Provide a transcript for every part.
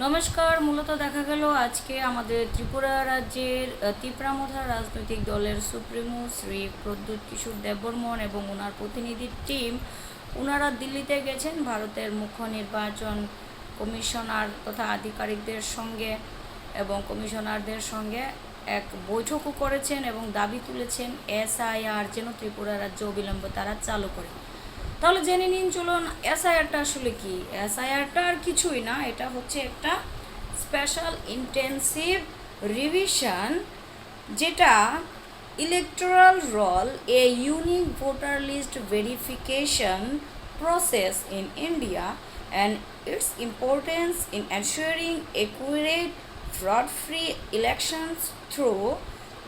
নমস্কার। মূলত দেখা গেল আজকে আমাদের ত্রিপুরা রাজ্যের তিপ্রামথা রাজনৈতিক দলের সুপ্রিমো শ্রী প্রদ্যুৎ কিশোর দেববর্মন এবং ওনার প্রতিনিধির টিম ওনারা দিল্লিতে গেছেন ভারতের মুখ্য নির্বাচন কমিশনার তথা আধিকারিকদের সঙ্গে এবং কমিশনারদের সঙ্গে এক বৈঠকও করেছেন এবং দাবি তুলেছেন এসআইআর যেন ত্রিপুরা রাজ্য অবিলম্বে তারা চালু করে। তাহলে জেনে নিন চলুন এসআইআরটা আসলে কি। এসআইআরটা আর কিছুই না, এটা হচ্ছে একটা স্পেশাল ইন্টেন্সিভ রিভিশন, যেটা ইলেকটোরাল রোল এ unique voter list verification process in India and its importance in ensuring accurate, fraud-free elections through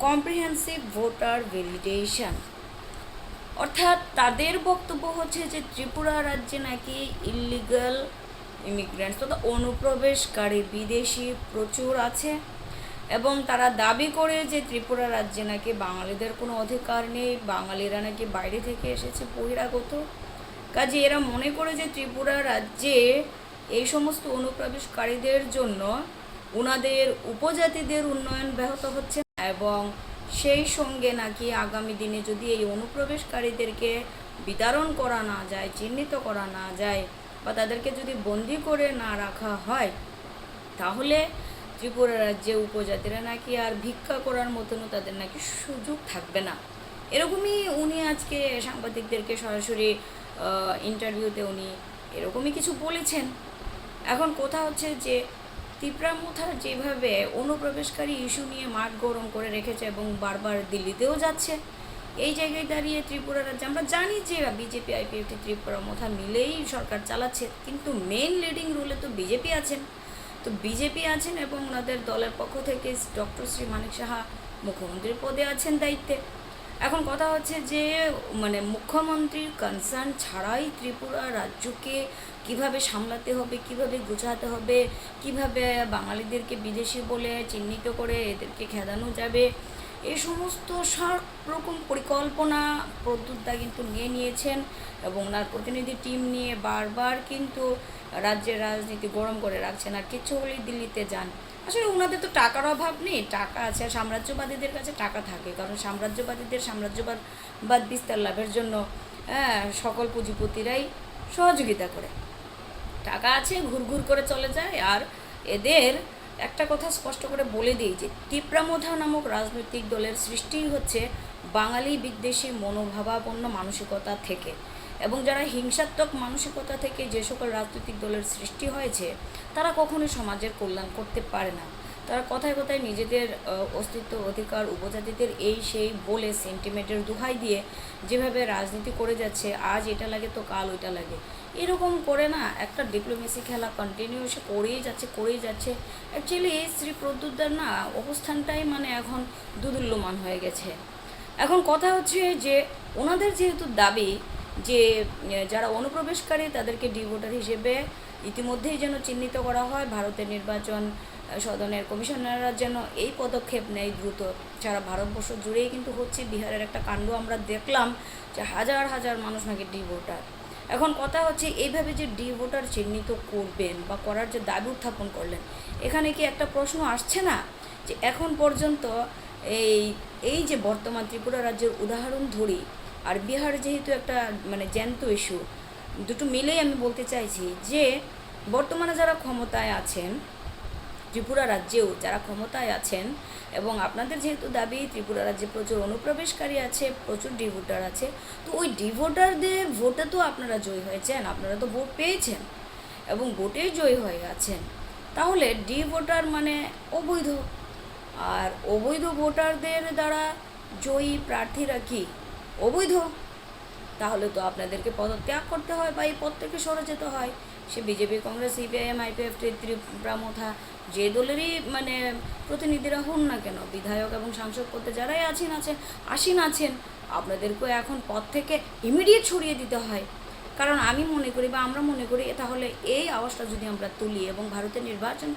comprehensive voter validation। অর্থাৎ তাদের বক্তব্য হচ্ছে যে ত্রিপুরা রাজ্যে নাকি ইলিগাল ইমিগ্রেন্টস তথা অনুপ্রবেশকারী বিদেশি প্রচুর আছে এবং তারা দাবি করে যে ত্রিপুরা রাজ্যে নাকি বাঙালিদের কোনো অধিকার নেই, বাঙালিরা নাকি বাইরে থেকে এসেছে বহিরাগত। কাজে এরা মনে করে যে ত্রিপুরা রাজ্যে এই সমস্ত অনুপ্রবেশকারীদের জন্য ওনাদের উপজাতিদের উন্নয়ন ব্যাহত হচ্ছে এবং সেই সঙ্গে নাকি আগামী দিনে যদি এই অনুপ্রবেশকারীদেরকে বিতরণ করা না যায়, চিহ্নিত করা না যায় বা তাদেরকে যদি বন্দি করে না রাখা হয়, তাহলে ত্রিপুরা রাজ্যে উপজাতিরা নাকি আর ভিক্ষা করার মতনও তাদের নাকি সুযোগ থাকবে না। এরকমই উনি আজকে সাংবাদিকদেরকে সরাসরি ইন্টারভিউতে উনি এরকমই কিছু বলেছেন। এখন কথা হচ্ছে যে তিপ্রামথা যেভাবে অনুপ্রবেশকারী ইস্যু নিয়ে মাঠ গরম করে রেখেছে এবং বারবার দিল্লিতেও যাচ্ছে, এই জায়গায় দাঁড়িয়ে ত্রিপুরা রাজ্যে আমরা জানি যে বিজেপি আইপিএফটি ত্রিপুরামথা মিলেই সরকার চালাচ্ছে, কিন্তু মেন লিডিং রোলে তো বিজেপি আছেন। তো বিজেপি আছেন এবং ওনাদের দলের পক্ষ থেকে ডক্টর শ্রী মানিক সাহা মুখ্যমন্ত্রীর পদে আছেন দায়িত্বে। এখন কথা হচ্ছে যে মুখ্যমন্ত্রীর কনসার্ন ছাড়াই ত্রিপুরা রাজ্যকে কিভাবে সামলাতে হবে, কিভাবে গুছাতে হবে, কিভাবে বাঙালিদেরকে বিদেশি বলে চিহ্নিত করে এদেরকে খেদানো যাবে, এই সমস্ত সব রকম পরিকল্পনা প্রদ্যুৎদা কিন্তু নিয়েছেন এবং ওনার প্রতিনিধি টিম নিয়ে বারবার কিন্তু রাজ্যের রাজনীতি গরম করে রাখছেন। আর কিছু হলেই দিল্লিতে যান। আসলে ওনাদের তো টাকার অভাব নেই, টাকা আছে। আর সাম্রাজ্যবাদীদের কাছে টাকা থাকে, কারণ সাম্রাজ্যবাদীদের সাম্রাজ্যবাদ বিস্তার লাভের জন্য সকল পুঁজিপতিরাই সহযোগিতা করে। টাকা আছে, ঘুরঘুর করে চলে যায়। আর এদের একটা কথা স্পষ্ট করে বলে দিই যে তিপ্রামথা নামক রাজনৈতিক দলের সৃষ্টিই হচ্ছে বাঙালি বিদ্বেষী মনোভাবাপন্ন মানসিকতা থেকে, এবং যারা হিংসাত্মক মানসিকতা থেকে যে সকল রাজনৈতিক দলের সৃষ্টি হয়েছে তারা কখনোই সমাজের কল্যাণ করতে পারে না। তারা কথায় কথায় নিজেদের অস্তিত্ব, অধিকার, উপজাতিদের এই সেই বলে সেন্টিমেন্টের দোহাই দিয়ে যেভাবে রাজনীতি করে যাচ্ছে, আজ এটা লাগে তো কাল ওইটা লাগে, এরকম করে না একটা ডিপ্লোমেসি খেলা কন্টিনিউস করেই যাচ্ছে। অ্যাকচুয়ালি শ্রী প্রদ্যুৎদার না অবস্থানটাই এখন দুদুল্যমান হয়ে গেছে। এখন কথা হচ্ছে যে ওনাদের যেহেতু দাবি যে যারা অনুপ্রবেশকারী তাদেরকে ডিভোটার হিসেবে ইতিমধ্যেই যেন চিহ্নিত করা হয়, ভারতের নির্বাচন সদনের কমিশনাররা যেন এই পদক্ষেপ নেয় দ্রুত। সারা ভারতবর্ষ জুড়েই কিন্তু হচ্ছে। বিহারের একটা কাণ্ড আমরা দেখলাম যে হাজার হাজার মানুষ নাকি ডিভোটার। এখন কথা হচ্ছে এইভাবে যে ডিভোটার চিহ্নিত করবেন বা করার যে দাবি উত্থাপন করলেন, এখানে কি একটা প্রশ্ন আসছে না যে এখন পর্যন্ত এই যে বর্তমান ত্রিপুরা রাজ্যের উদাহরণ ধরি আর বিহার যেহেতু একটা জ্যান্ত ইস্যু, দুটো মিলেই আমি বলতে চাইছি যে বর্তমানে যারা ক্ষমতায় আছেন, ত্রিপুরা রাজ্যেও যারা ক্ষমতায় আছেন, এবং আপনাদের যেহেতু দাবি ত্রিপুরা রাজ্যে প্রচুর অনুপ্রবেশকারী আছে, প্রচুর ডিভোটার আছে, তো ওই ডিভোটারদের ভোটে তো আপনারা জয়ী হয়েছেন, আপনারা তো ভোট পেয়েছেন এবং ভোটেই জয়ী হয়ে আছেন। তাহলে ডিভোটার অবৈধ, আর অবৈধ ভোটারদের দ্বারা জয়ী প্রার্থীরা কি অবৈধ? তাহলে তো আপনাদেরকে পদত্যাগ করতে হয় বা এই পদ থেকে সরে যেতে হয়। সে BJP, Congress, CPIM, IPF, Tripura Motha যে দলেরই প্রতিনিধিরা হন না কেন, বিধায়ক এবং সাংসদ পদে যারাই আসীন আছেন, আপনাদেরকে এখন পদ থেকে ইমিডিয়েট সরিয়ে দিতে হয়। কারণ আমি মনে করি বা আমরা মনে করি তাহলে এই আওয়াজটা যদি আমরা তুলি এবং ভারতের নির্বাচন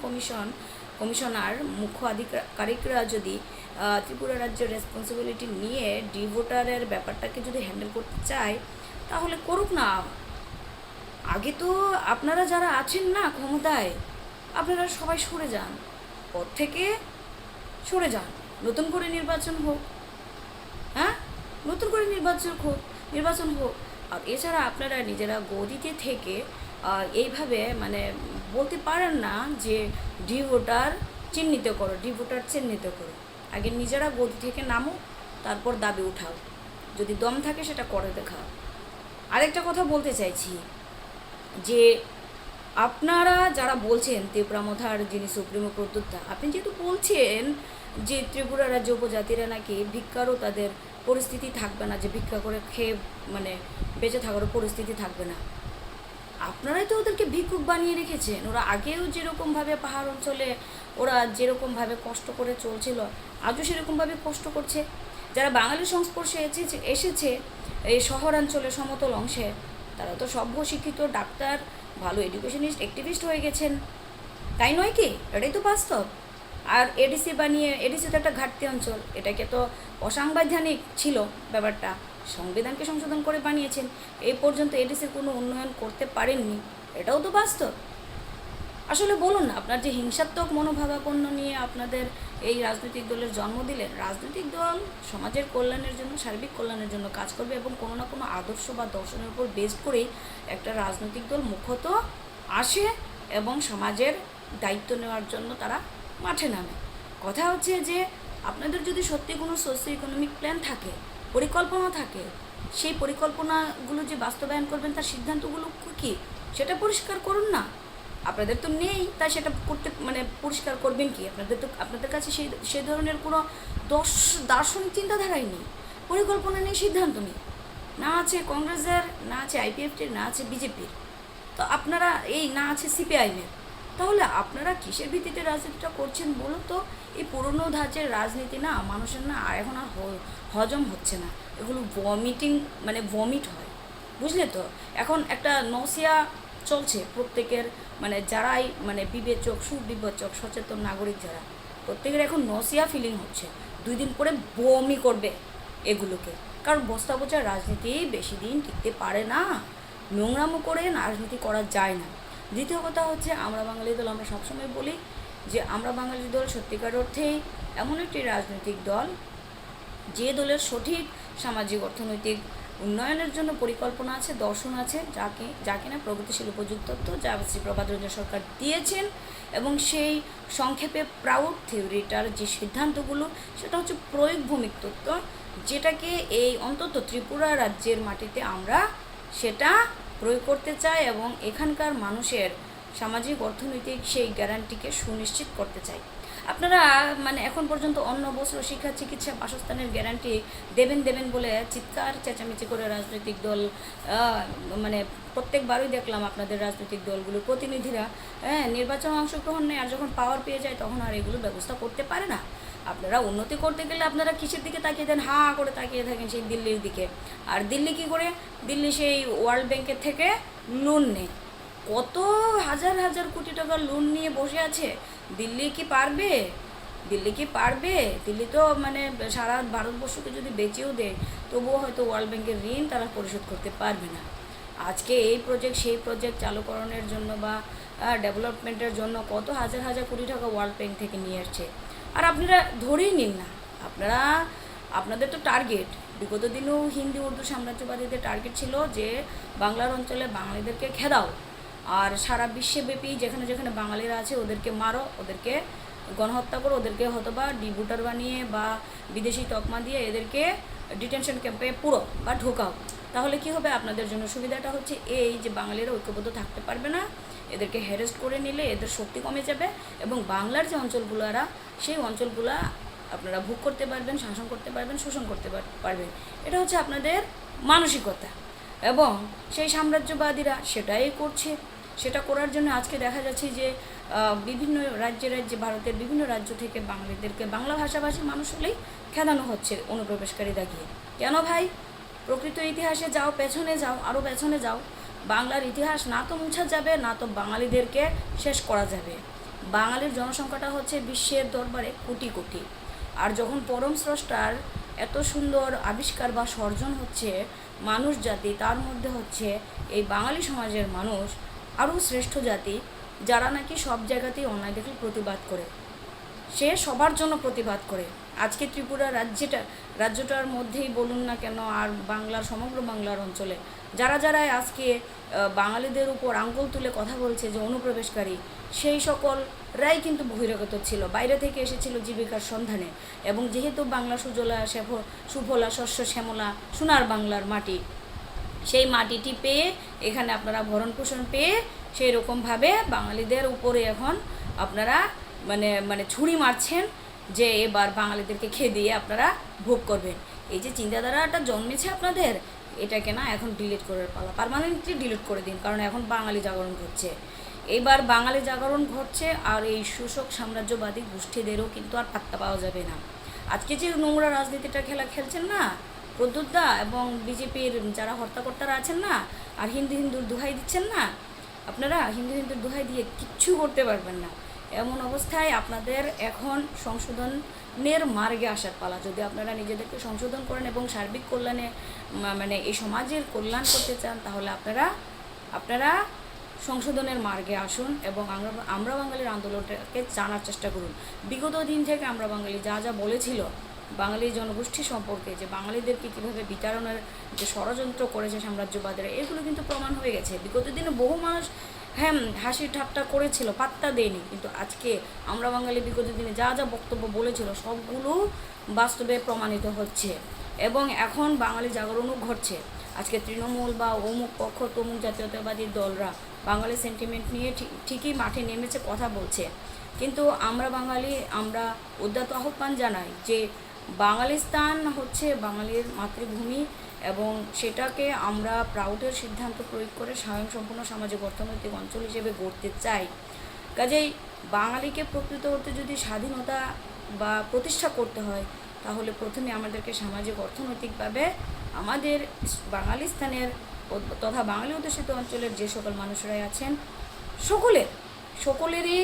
কমিশনার মুখ্য আধিকারিকরা যদি ত্রিপুরা রাজ্যের রেসপন্সিবিলিটি নিয়ে ডিভোটারের ব্যাপারটাকে যদি হ্যান্ডেল করতে চায়, তাহলে করুক না। আগে তো আপনারা যারা আছেন না ক্ষমতায়, আপনারা সবাই সরে যান, পথ থেকে সরে যান, নতুন করে নির্বাচন হোক। হ্যাঁ, নতুন করে নির্বাচন হোক। আর এছাড়া আপনারা নিজেরা গদিতে থেকে এইভাবে মানে বলতে পারেন না যে ডি ভোটার চিহ্নিত করো। আগে নিজেরা গদি থেকে নামো, তারপর দাবি উঠাও, যদি দম থাকে সেটা করে দেখাও। আরেকটা কথা বলতে চাইছি যে আপনারা যারা বলছেন ত্রিপুরামথার যিনি সুপ্রিমো প্রদ্যোত্তা, আপনি যেহেতু বলছেন যে ত্রিপুরা রাজ্য উপজাতিরা নাকি ভিক্ষারও তাদের পরিস্থিতি থাকবে না, যে ভিক্ষা করে খেয়ে মানে বেঁচে থাকারও পরিস্থিতি থাকবে না, আপনারাই তো ওদেরকে ভিক্ষুক বানিয়ে রেখেছেন। ওরা আগেও যেরকমভাবে পাহাড় অঞ্চলে ওরা যেরকমভাবে কষ্ট করে চলছিল, আজও সেরকমভাবে কষ্ট করছে। যারা বাঙালির সংস্পর্শে এসেছে এই শহরাঞ্চলে সমতল অংশে, তারা তো সভ্য শিক্ষিত ডাক্তার, ভালো এডুকেশনিস্ট, অ্যাক্টিভিস্ট হয়ে গেছেন, তাই নয় কি? এটাই তো বাস্তব। আর এডিসি তো একটা ঘাটতি অঞ্চল, এটাকে তো অসাংবিধানিক ছিল ব্যাপারটা, সংবিধানকে সংশোধন করে বানিয়েছেন। এই পর্যন্ত এডিসির কোনো উন্নয়ন করতে পারেননি, এটাও তো বাস্তব। আসলে বলুন না, আপনার যে হিংসাত্মক মনোভাবাপন্ন নিয়ে আপনাদের এই রাজনৈতিক দলের জন্ম দিলেন, রাজনৈতিক দল সমাজের কল্যাণের জন্য, সার্বিক কল্যাণের জন্য কাজ করবে এবং কোনো না কোনো আদর্শ বা দর্শনের উপর বেস করেই একটা রাজনৈতিক দল মুখ্যত আসে এবং সমাজের দায়িত্ব নেওয়ার জন্য তারা মাঠে নামে। কথা হচ্ছে যে আপনাদের যদি সত্যি কোনো সোশিও ইকোনমিক প্ল্যান থাকে, পরিকল্পনা থাকে, সেই পরিকল্পনাগুলো যে বাস্তবায়ন করবেন তার সিদ্ধান্তগুলো কী সেটা পরিষ্কার করুন না। আপনাদের তো নেই, তাই সেটা করতে মানে পরিষ্কার করবেন কি? আপনাদের কাছে সেই ধরনের কোনো দার্শনিক চিন্তাধারাই নেই, পরিকল্পনা নেই, সিদ্ধান্ত নেই। না আছে কংগ্রেসের, না আছে আইপিএফটির, না আছে বিজেপির, তো আপনারা এই না আছে সিপিআইএমের। তাহলে আপনারা কিসের ভিত্তিতে রাজনীতিটা করছেন বলুন তো? এই পুরনো ধাঁচের রাজনীতি না মানুষের না আর এখন আর হজম হচ্ছে না, এগুলো ভমিট হয়, বুঝলে তো? এখন একটা নসিয়া চলছে প্রত্যেকের, মানে যারাই মানে সুবিবেচক সচেতন নাগরিক যারা, প্রত্যেকের এখন নসিয়া ফিলিং হচ্ছে, 2 দিন পরে বমি করবে এগুলোকে। কারণ বস্তা বোঝার রাজনীতি বেশি দিন টিকতে পারে না, নোংরামো করে রাজনীতি করা যায় না। দ্বিতীয় কথা হচ্ছে আমরা বাঙালি দল, আমরা সবসময় বলি যে আমরা বাঙালি দল সত্যিকার অর্থেই এমন একটি রাজনৈতিক দল যে দলের সঠিক সামাজিক অর্থনৈতিক উন্নয়নের জন্য পরিকল্পনা আছে, দর্শন আছে, যা কিনা প্রগতিশীল উপযুক্ত তত্ত্ব যা শ্রী প্রভাত রঞ্জন সরকার দিয়েছেন, এবং সেই সংক্ষেপে প্রাউড থিওরিটার যে সিদ্ধান্তগুলো সেটা হচ্ছে প্রয়োগভূমিক তত্ত্ব, যেটাকে এই অন্তত ত্রিপুরা রাজ্যের মাটিতে আমরা সেটা প্রয়োগ করতে চাই এবং এখানকার মানুষের সামাজিক অর্থনৈতিক সেই গ্যারান্টিকে সুনিশ্চিত করতে চাই। আপনারা মানে এখন পর্যন্ত অন্ন, বস্ত্র, শিক্ষা, চিকিৎসা, বাসস্থানের গ্যারান্টি দেবেন বলে চিৎকার চেঁচামেচি করে রাজনৈতিক দল মানে প্রত্যেকবারই দেখলাম আপনাদের রাজনৈতিক দলগুলোর প্রতিনিধিরা নির্বাচনে অংশগ্রহণ নেয়, আর যখন পাওয়ার পেয়ে যায় তখন আর এগুলো ব্যবস্থা করতে পারে না। আপনারা উন্নতি করতে গেলে আপনারা কিসের দিকে তাকিয়ে দেন? হা করে তাকিয়ে থাকেন সেই দিল্লির দিকে। আর দিল্লি কী করে? দিল্লি সেই ওয়ার্ল্ড ব্যাংকের থেকে লোন নেয়, কত হাজার কোটি টাকার লোন নিয়ে বসে আছে। দিল্লি কি পারবে? দিল্লি তো মানে সারা ভারতবর্ষকে যদি বেচেও দেয় তবুও হয়তো ওয়ার্ল্ড ব্যাংকের ঋণ তারা পরিশোধ করতে পারবে না। আজকে এই প্রজেক্ট সেই প্রজেক্ট চালুকরণের জন্য বা ডেভেলপমেন্টের জন্য কত হাজার কোটি টাকা ওয়ার্ল্ড ব্যাংক থেকে নিয়ে আসছে, আর আপনারা ধরেই নিন না। আপনাদের তো টার্গেট, বিগত দিনেও হিন্দি উর্দু সাম্রাজ্যবাদীদের টার্গেট ছিল যে বাংলার অঞ্চলে বাঙালিদেরকে খেদাও, আর সারা বিশ্বব্যাপী যেখানে যেখানে বাঙালিরা আছে ওদেরকে মারো, ওদেরকে গণহত্যা করো, ওদেরকে হয়তোবা ডিভোটার বানিয়ে বা বিদেশি তকমা দিয়ে এদেরকে ডিটেনশন ক্যাম্পে পুরো বা ঢোকাও। তাহলে কি হবে? আপনাদের জন্য সুবিধাটা হচ্ছে এই যে বাঙালিরা ঐক্যবদ্ধ থাকতে পারবে না, এদেরকে হ্যারেস্ট করে নিলে এদের শক্তি কমে যাবে এবং বাংলার যে অঞ্চলগুলোরা সেই অঞ্চলগুলা আপনারা ভোগ করতে পারবেন, শাসন করতে পারবেন, শোষণ করতে পারবেন। এটা হচ্ছে আপনাদের মানসিকতা, এবং সেই সাম্রাজ্যবাদীরা সেটাই করছে। সেটা করার জন্য আজকে দেখা যাচ্ছে যে বিভিন্ন রাজ্যে ভারতের বিভিন্ন রাজ্য থেকে বাঙালিদেরকে বাংলা ভাষাভাষী মানুষ হলেই খেদানো হচ্ছে অনুপ্রবেশকারী দেখিয়ে। কেন ভাই? প্রকৃত ইতিহাসে যাও, পেছনে যাও, আরও পেছনে যাও। বাংলার ইতিহাস না তো মুছা যাবে, না তো বাঙালিদেরকে শেষ করা যাবে। বাঙালির জনসংখ্যাটা হচ্ছে বিশ্বের দরবারে কোটি কোটি, আর যখন পরম স্রষ্টার এত সুন্দর আবিষ্কার বা সর্জন হচ্ছে মানুষ জাতি, তার মধ্যে হচ্ছে এই বাঙালি সমাজের মানুষ আরও শ্রেষ্ঠ জাতি, যারা নাকি সব জায়গাতেই অন্যায় দেখলে প্রতিবাদ করে, সে সবার জন্য প্রতিবাদ করে। আজকে ত্রিপুরা রাজ্যটার মধ্যেই বলুন না কেন, আর বাংলার সমগ্র বাংলার অঞ্চলে যারা যারা আজকে বাঙালিদের উপর আঙ্গুল তুলে কথা বলছে যে অনুপ্রবেশকারী, সেই সকলরাই কিন্তু বহিরাগত ছিল, বাইরে থেকে এসেছিল জীবিকার সন্ধানে। এবং যেহেতু বাংলা সুজলা সুফলা শস্য শ্যামলা সোনার বাংলার মাটি, সেই মাটিটি পেয়ে এখানে আপনারা ভরণ পোষণ পেয়ে সেই রকমভাবে বাঙালিদের উপরে এখন আপনারা মানে মানে ছুরি মারছেন যে এবার বাঙালিদেরকে খেয়ে দিয়ে আপনারা ভোগ করবেন। এই যে চিন্তাধারাটা জন্মেছে আপনাদের, এটাকে না এখন ডিলিট করার পালা, পার্মানেন্টলি ডিলিট করে দিন, কারণ এখন বাঙালি জাগরণ ঘটছে। এবার বাঙালি জাগরণ ঘটছে, আর এই শোষক সাম্রাজ্যবাদী গোষ্ঠীদেরও কিন্তু আর পাত্তা পাওয়া যাবে না। আজকে যে নোংরা রাজনীতিটা খেলছেন না প্রদ্যুৎদা এবং বিজেপির যারা হর্তাকর্তারা আছেন না, আর হিন্দুর দোহাই দিচ্ছেন না, আপনারা হিন্দুর দোহাই দিয়ে কিচ্ছু করতে পারবেন না। এমন অবস্থায় আপনাদের এখন সংশোধনের মার্গে আসার পালা। যদি আপনারা নিজেদেরকে সংশোধন করেন এবং সার্বিক কল্যাণে মানে এই সমাজের কল্যাণ করতে চান, তাহলে আপনারা সংশোধনের মার্গে আসুন এবং আমরা বাঙালির আন্দোলনটাকে জানার চেষ্টা করুন। বিগত দিন থেকে আমরা বাঙালি যা যা বলেছিল বাঙালি জনগোষ্ঠী সম্পর্কে, যে বাঙালিদেরকে কীভাবে বিতাড়নের যে ষড়যন্ত্র করেছে সাম্রাজ্যবাদীরা, এগুলো কিন্তু প্রমাণ হয়ে গেছে। বিগত দিনে বহু মানুষ হাসি ঠাট্টা করেছিল, পাত্তা দেয়নি, কিন্তু আজকে আমরা বাঙালি বিগত দিনে যা যা বক্তব্য বলেছিল সবগুলো বাস্তবে প্রমাণিত হচ্ছে এবং এখন বাঙালি জাগরণও ঘটছে। আজকে তৃণমূল বা অমুক পক্ষ তমুক জাতীয়তাবাদী দলরা বাঙালি সেন্টিমেন্ট নিয়ে ঠিকই মাঠে নেমেছে, কথা বলছে, কিন্তু আমরা বাঙালি আমরা উদাত্ত আহ্বান জানাই যে বাঙালিস্তান হচ্ছে বাঙালির মাতৃভূমি এবং সেটাকে আমরা প্রাউডের সিদ্ধান্ত প্রয়োগ করে স্বয়ংসম্পূর্ণ সামাজিক অর্থনৈতিক অঞ্চল হিসেবে গড়তে চাই। কাজেই বাঙালিকে প্রকৃত অর্থে যদি স্বাধীনতা বা প্রতিষ্ঠা করতে হয়, তাহলে প্রথমে আমাদেরকে সামাজিক অর্থনৈতিকভাবে আমাদের বাঙালিস্তানের তথা বাঙালি অধ্যুষিত অঞ্চলের যে সকল মানুষরাই আছেন সকলেরই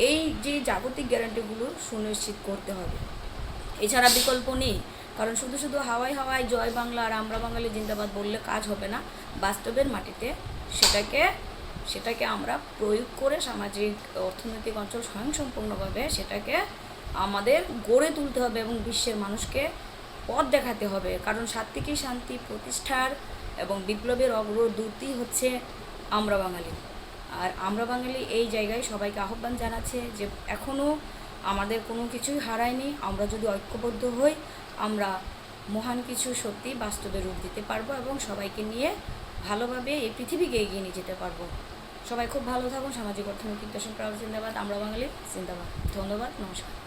এই যে জাগতিক গ্যারান্টিগুলো সুনিশ্চিত করতে হবে। এছাড়া বিকল্প নেই, কারণ শুধু হাওয়ায় জয় বাংলা আর আমরা বাঙালি জিন্দাবাদ বললে কাজ হবে না। বাস্তবের মাটিতে সেটাকে আমরা প্রয়োগ করে সামাজিক অর্থনৈতিক অঞ্চল স্বয়ংসম্পূর্ণভাবে সেটাকে আমাদের গড়ে তুলতে হবে এবং বিশ্বের মানুষকে পথ দেখাতে হবে। কারণ সাত্ত্বিকী শান্তি প্রতিষ্ঠার এবং বিপ্লবের অগ্রদূতই হচ্ছে আমরা বাঙালি। আর আমরা বাঙালি এই জায়গায় সবাইকে আহ্বান জানাচ্ছে যে এখনও আমাদের কোনো কিছুই হারায়নি। আমরা যদি ঐক্যবদ্ধ হই, আমরা মহান কিছু সত্যি বাস্তবে রূপ দিতে পারবো এবং সবাইকে নিয়ে ভালোভাবে এই পৃথিবীকে এগিয়ে নিয়ে যেতে পারবো। সবাই খুব ভালো থাকুন। সামাজিক অর্থনৈতিক দেশের প্রাউড জিন্দাবাদ। আমরা বাঙালি জিন্দাবাদ। ধন্যবাদ, নমস্কার।